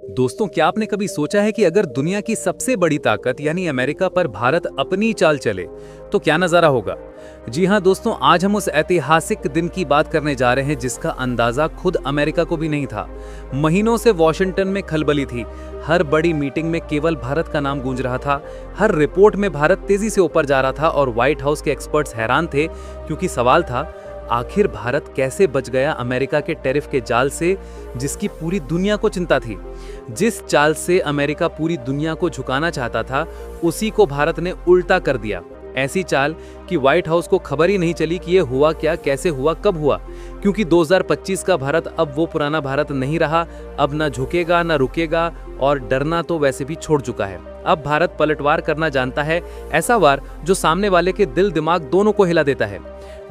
दोस्तों, क्या आपने कभी सोचा है कि अगर दुनिया की सबसे बड़ी ताकत यानी अमेरिका पर भारत अपनी चाल चले तो क्या नजारा होगा। जी हां दोस्तों, आज हम उस ऐतिहासिक दिन की बात करने जा रहे हैं जिसका अंदाजा खुद अमेरिका को भी नहीं था। महीनों से वॉशिंगटन में खलबली थी। हर बड़ी मीटिंग में केवल भारत का नाम गूंज रहा था। हर रिपोर्ट में भारत तेजी से ऊपर जा रहा था और व्हाइट हाउस के एक्सपर्ट्स हैरान थे, क्योंकि सवाल था आखिर भारत कैसे बच गया अमेरिका के टैरिफ के जाल से, जिसकी पूरी दुनिया को चिंता थी। जिस चाल से अमेरिका पूरी दुनिया को झुकाना चाहता था, उसी को भारत ने उल्टा कर दिया। ऐसी चाल कि व्हाइट हाउस को खबर ही नहीं चली कि ये हुआ क्या, कैसे हुआ, कब हुआ। क्योंकि 2025 का भारत अब वो पुराना भारत नहीं रहा। अब ना झुकेगा ना रुकेगा, और डरना तो वैसे भी छोड़ चुका है। अब भारत पलटवार करना जानता है, ऐसा वार जो सामने वाले के दिल दिमाग दोनों को हिला देता है।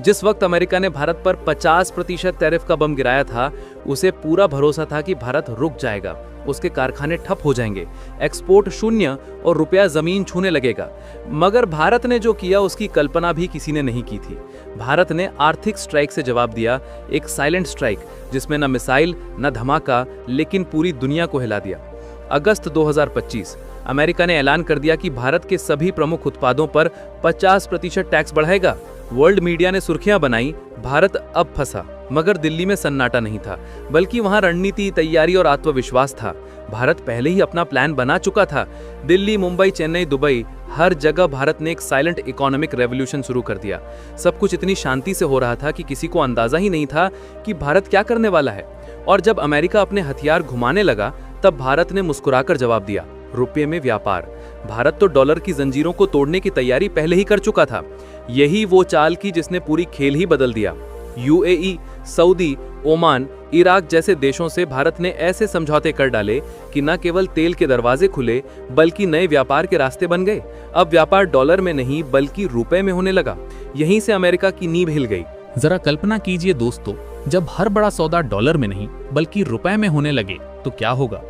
जिस वक्त अमेरिका ने भारत पर 50% टैरिफ का बम गिराया था, उसे पूरा भरोसा था कि भारत रुक जाएगा, उसके कारखाने ठप हो जाएंगे, एक्सपोर्ट शून्य और रुपया जमीन छूने लगेगा। मगर भारत ने जो किया उसकी कल्पना भी किसी ने नहीं की थी। भारत ने आर्थिक स्ट्राइक से जवाब दिया, एक साइलेंट स्ट्राइक जिसमें न मिसाइल न धमाका, लेकिन पूरी दुनिया को हिला दिया। अगस्त 2025 अमेरिका ने ऐलान कर दिया कि भारत के सभी प्रमुख उत्पादों पर 50% टैक्स बढ़ाएगा। वर्ल्ड मीडिया ने सुर्खियां बनाई, भारत अब फंसा। मगर दिल्ली में सन्नाटा नहीं था, बल्कि वहां रणनीति, तैयारी और आत्मविश्वास था। भारत पहले ही अपना प्लान बना चुका था। दिल्ली, मुंबई, चेन्नई, दुबई, हर जगह भारत ने एक साइलेंट इकोनॉमिक रेवोल्यूशन शुरू कर दिया। सब कुछ इतनी शांति से हो रहा था कि किसी को अंदाजा ही नहीं था कि भारत क्या करने वाला है। और जब अमेरिका अपने हथियार घुमाने लगा, तब भारत ने मुस्कुराकर जवाब दिया, रुपये में व्यापार। भारत तो डॉलर की जंजीरों को तोड़ने की तैयारी पहले ही कर चुका था। यही वो चाल की जिसने पूरी खेल ही बदल दिया। यूएई, सऊदी, ओमान, इराक जैसे देशों से भारत ने ऐसे समझौते कर डाले कि न केवल तेल के दरवाजे खुले, बल्कि नए व्यापार के रास्ते बन गए। अब व्यापार डॉलर में नहीं बल्कि रुपए में होने लगा। यहीं से अमेरिका की नींव हिल गई। जरा कल्पना कीजिए दोस्तों, जब हर बड़ा सौदा डॉलर में नहीं बल्कि रुपए में होने लगे तो क्या होगा।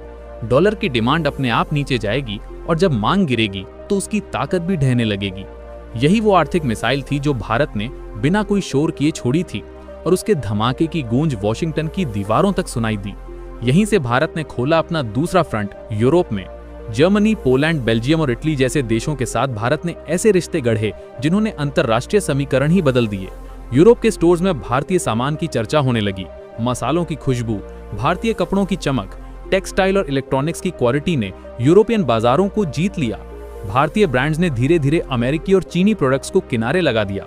डॉलर की डिमांड अपने आप नीचे जाएगी और जब मांग गिरेगी तो उसकी ताकत भी ढहने लगेगी। यही वो आर्थिक मिसाइल थी जो भारत ने बिना कोई शोर किए छोड़ी थी, और उसके धमाके की गूंज वॉशिंगटन की दीवारों तक सुनाई दी। यहीं से भारत ने खोला अपना दूसरा फ्रंट यूरोप में। जर्मनी, पोलैंड, बेल्जियम और इटली जैसे देशों के साथ भारत ने ऐसे रिश्ते गढ़े जिन्होंने अंतरराष्ट्रीय समीकरण ही बदल दिए। यूरोप के स्टोर्स में भारतीय सामान की चर्चा होने लगी। मसालों की खुशबू, भारतीय कपड़ों की चमक, टेक्सटाइल और इलेक्ट्रॉनिक्स की क्वालिटी ने यूरोपियन बाजारों को जीत लिया। भारतीय ब्रांड्स ने धीरे धीरे अमेरिकी और चीनी प्रोडक्ट्स को किनारे लगा दिया।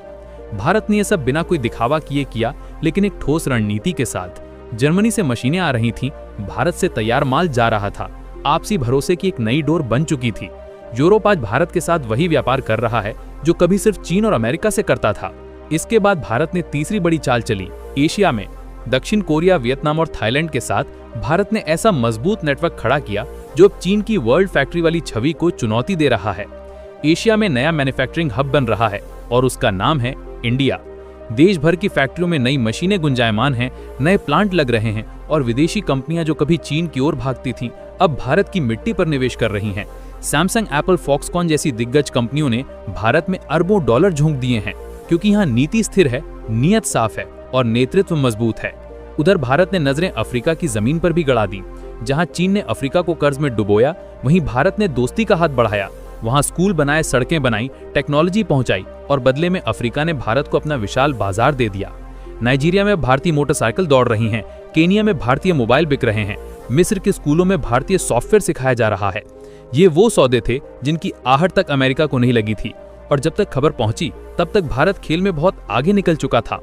भारत ने यह सब बिना कोई दिखावा किए किया, लेकिन एक ठोस रणनीति के साथ। जर्मनी से मशीनें आ रही थीं, भारत से तैयार माल जा रहा था। आपसी भरोसे की एक नई डोर बन चुकी थी। यूरोप आज भारत के साथ वही व्यापार कर रहा है जो कभी सिर्फ चीन और अमेरिका से करता था। इसके बाद भारत ने तीसरी बड़ी चाल चली। एशिया में दक्षिण कोरिया, वियतनाम और थाईलैंड के साथ भारत ने ऐसा मजबूत नेटवर्क खड़ा किया जो अब चीन की वर्ल्ड फैक्ट्री वाली छवि को चुनौती दे रहा है। एशिया में नया मैन्युफैक्चरिंग हब बन रहा है और उसका नाम है इंडिया। देश भर की फैक्ट्रियों में नई मशीनें गुंजायमान हैं, नए प्लांट लग रहे हैं और विदेशी कंपनियां जो कभी चीन की ओर भागती थीं, अब भारत की मिट्टी पर निवेश कर रही हैं। सैमसंग, एप्पल, फॉक्सकॉन जैसी दिग्गज कंपनियों ने भारत में अरबों डॉलर झोंक दिए हैं, क्योंकि यहाँ नीति स्थिर है, नियत साफ है और नेतृत्व मजबूत है। उधर भारत ने नजरें अफ्रीका की जमीन पर भी गड़ा दी। जहां चीन ने अफ्रीका को कर्ज में डुबोया, वहीं भारत ने दोस्ती का हाथ बढ़ाया। वहां स्कूल बनाए, सड़कें बनाई, टेक्नोलॉजी पहुंचाई और बदले में अफ्रीका ने भारत को अपना विशाल बाजार दे दिया। नाइजीरिया में भारतीय मोटरसाइकिल दौड़ रही हैं, केनिया में भारतीय मोबाइल बिक रहे हैं, मिस्र के स्कूलों में भारतीय सॉफ्टवेयर सिखाया जा रहा है। ये वो सौदे थे जिनकी आहट तक अमेरिका को नहीं लगी थी, और जब तक खबर पहुंची तब तक भारत खेल में बहुत आगे निकल चुका था।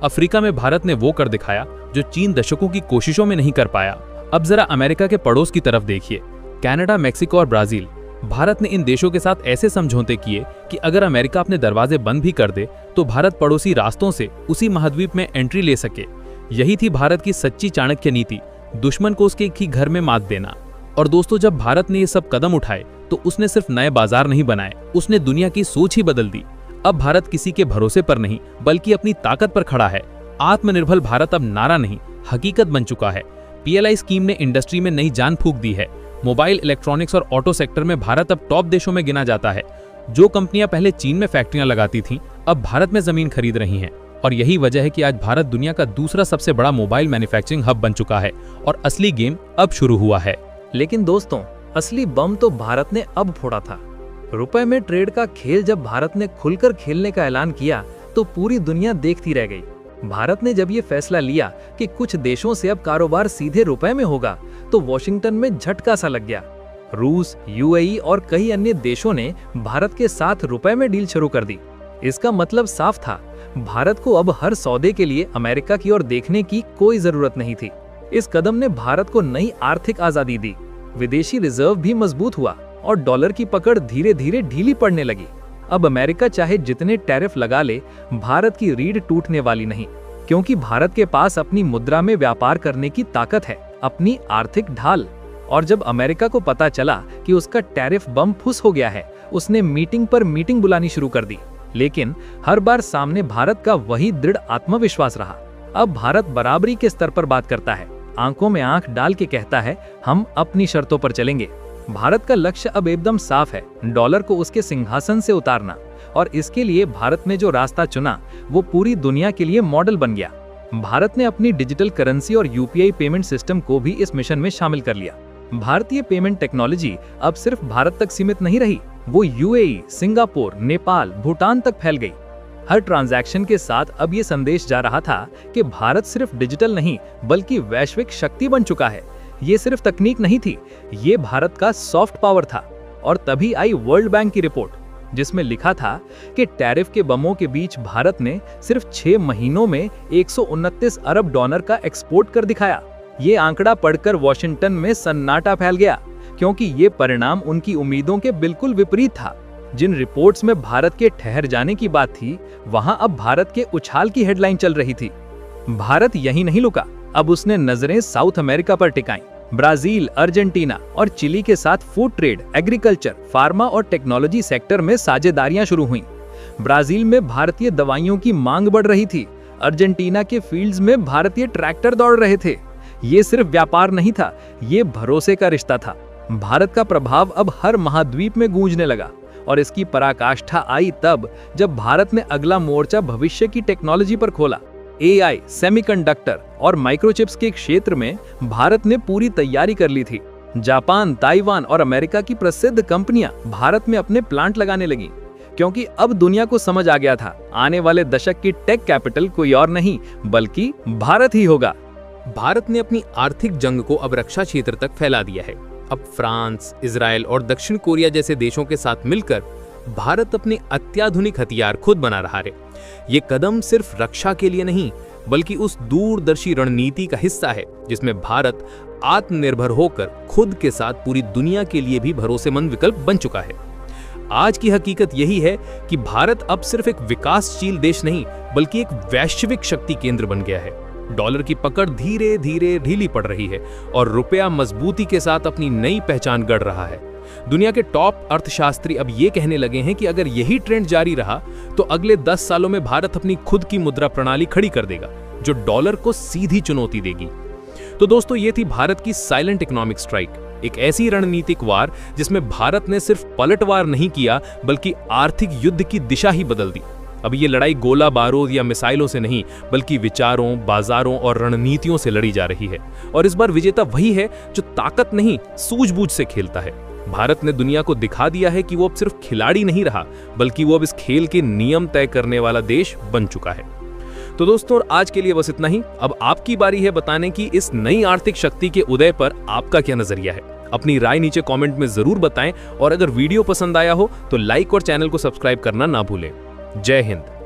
अफ्रीका में भारत ने वो कर दिखाया जो चीन दशकों की कोशिशों में नहीं कर पाया। अब जरा अमेरिका के पड़ोस की तरफ देखिए, कनाडा, मेक्सिको और ब्राजील। भारत ने इन देशों के साथ ऐसे समझौते किए कि अगर अमेरिका अपने दरवाजे बंद भी कर दे तो भारत पड़ोसी रास्तों से उसी महाद्वीप में एंट्री ले सके। यही थी भारत की सच्ची चाणक्य नीति, दुश्मन को उसके ही घर में मात देना। और दोस्तों, जब भारत ने ये सब कदम उठाए तो उसने सिर्फ नए बाजार नहीं बनाए, उसने दुनिया की सोच ही बदल दी। अब भारत किसी के भरोसे पर नहीं बल्कि अपनी ताकत पर खड़ा है। आत्मनिर्भर भारत अब नारा नहीं, हकीकत बन चुका है। पीएलआई स्कीम ने इंडस्ट्री में नई जान फूंक दी है। मोबाइल, इलेक्ट्रॉनिक्स और ऑटो सेक्टर में भारत अब टॉप देशों में गिना जाता है। जो कंपनियां पहले चीन में फैक्ट्रियां लगाती थीं, अब भारत में जमीन खरीद रही हैं। और यही वजह है कि आज भारत दुनिया का दूसरा सबसे बड़ा मोबाइल मैन्युफैक्चरिंग हब बन चुका है और असली गेम अब शुरू हुआ है। लेकिन दोस्तों, असली बम तो भारत ने अब फोड़ा था। रुपए में ट्रेड का खेल जब भारत ने खुलकर खेलने का ऐलान किया तो पूरी दुनिया देखती रह गई। भारत ने जब ये फैसला लिया कि कुछ देशों से अब कारोबार सीधे रुपए में होगा, तो वॉशिंगटन में झटका सा लग गया। रूस, यूएई और कई अन्य देशों ने भारत के साथ रुपए में डील शुरू कर दी। इसका मतलब साफ था, भारत को अब हर सौदे के लिए अमेरिका की ओर देखने की कोई जरूरत नहीं थी। इस कदम ने भारत को नई आर्थिक आजादी दी, विदेशी रिजर्व भी मजबूत हुआ और डॉलर की पकड़ धीरे धीरे ढीली पड़ने लगी। अब अमेरिका चाहे जितने टैरिफ लगा ले, भारत की रीढ़ टूटने वाली नहीं, क्योंकि भारत के पास अपनी मुद्रा में व्यापार करने की ताकत है, अपनी आर्थिक ढाल। और जब अमेरिका को पता चला कि उसका टैरिफ बम फुस हो गया है, उसने मीटिंग पर मीटिंग बुलानी शुरू कर दी। लेकिन हर बार सामने भारत का वही दृढ़ आत्मविश्वास रहा। अब भारत बराबरी के स्तर पर बात करता है, आंखों में आंख डाल के कहता है, हम अपनी शर्तों पर चलेंगे। भारत का लक्ष्य अब एकदम साफ है, डॉलर को उसके सिंहासन से उतारना। और इसके लिए भारत ने जो रास्ता चुना वो पूरी दुनिया के लिए मॉडल बन गया। भारत ने अपनी डिजिटल करेंसी और यूपीआई पेमेंट सिस्टम को भी इस मिशन में शामिल कर लिया। भारतीय पेमेंट टेक्नोलॉजी अब सिर्फ भारत तक सीमित नहीं रही, वो यूएई, सिंगापुर, नेपाल, भूटान तक फैल गई। हर ट्रांजैक्शन के साथ अब ये संदेश जा रहा था कि भारत सिर्फ डिजिटल नहीं बल्कि वैश्विक शक्ति बन चुका है। ये सिर्फ तकनीक नहीं थी, ये भारत का सॉफ्ट पावर था। और तभी आई वर्ल्ड बैंक की रिपोर्ट, जिसमें लिखा था कि टैरिफ के बमों के बीच भारत ने सिर्फ 6 महीनों में 129 अरब डॉलर का एक्सपोर्ट कर दिखाया। ये आंकड़ा पढ़कर वॉशिंगटन में सन्नाटा फैल गया, क्योंकि ये परिणाम उनकी उम्मीदों के बिल्कुल विपरीत था। जिन रिपोर्ट्स में भारत के ठहर जाने की बात थी, वहां अब भारत के उछाल की हेडलाइन चल रही थी। भारत यहीं नहीं रुका, अब उसने नजरें साउथ अमेरिका पर टिकाईं। ब्राजील, अर्जेंटीना और चिली के साथ फूड ट्रेड, एग्रीकल्चर, फार्मा और टेक्नोलॉजी सेक्टर में साझेदारियां शुरू हुईं। ब्राजील में भारतीय दवाइयों की मांग बढ़ रही थी, अर्जेंटीना के फील्ड्स में भारतीय ट्रैक्टर दौड़ रहे थे। ये सिर्फ व्यापार नहीं था, ये भरोसे का रिश्ता था। भारत का प्रभाव अब हर महाद्वीप में गूंजने लगा और इसकी पराकाष्ठा आई तब जब भारत ने अगला मोर्चा भविष्य की टेक्नोलॉजी पर खोला। एआई, सेमीकंडक्टर और माइक्रोचिप्स के क्षेत्र में भारत ने पूरी तैयारी कर ली थी। जापान, ताइवान और अमेरिका की प्रसिद्ध कंपनियां भारत में अपने प्लांट लगाने लगी, क्योंकि अब दुनिया को समझ आ गया था, आने वाले दशक की टेक कैपिटल कोई और नहीं बल्कि भारत ही होगा। भारत ने अपनी आर्थिक जंग को अब रक्षा क्षेत्र तक फैला दिया है। अब फ्रांस, इजराइल और दक्षिण कोरिया जैसे देशों के साथ मिलकर भारत अपने अत्याधुनिक हथियार खुद बना रहा है। ये कदम सिर्फ रक्षा के लिए नहीं बल्कि उस दूरदर्शी रणनीति का हिस्सा है जिसमें भारत आत्मनिर्भर होकर खुद के साथ पूरी दुनिया के लिए भी भरोसेमंद विकल्प बन चुका है। आज की हकीकत यही है कि भारत अब सिर्फ एक विकासशील देश नहीं बल्कि एक वैश्विक शक्ति केंद्र बन गया है। डॉलर की पकड़ धीरे धीरे ढीली पड़ रही है और रुपया मजबूती के साथ अपनी नई पहचान गढ़ रहा है। दुनिया के टॉप अर्थशास्त्री अब ये कहने लगे हैं कि अगर यही ट्रेंड जारी रहा तो अगले 10 सालों में भारत अपनी खुद की मुद्रा प्रणाली खड़ी कर देगा जो डॉलर को सीधी चुनौती देगी। तो दोस्तों, ये थी भारत की साइलेंट इकोनॉमिक स्ट्राइक, एक ऐसी रणनीतिक वार जिसमें भारत ने सिर्फ पलटवार नहीं किया बल्कि आर्थिक युद्ध की दिशा ही बदल दी। अब ये लड़ाई गोला बारूद या मिसाइलों से नहीं बल्कि विचारों, बाजारों और रणनीतियों से लड़ी जा रही है। और इस बार विजेता वही है जो ताकत नहीं सूझबूझ से खेलता है। भारत ने दुनिया को दिखा दिया है कि वो अब सिर्फ खिलाड़ी नहीं रहा बल्कि वो अब इस खेल के नियम तय करने वाला देश बन चुका है। तो दोस्तों, आज के लिए बस इतना ही। अब आपकी बारी है बताने की इस नई आर्थिक शक्ति के उदय पर आपका क्या नजरिया है। अपनी राय नीचे कमेंट में जरूर बताएं और अगर वीडियो पसंद आया हो तो लाइक और चैनल को सब्सक्राइब करना ना भूलें। जय हिंद।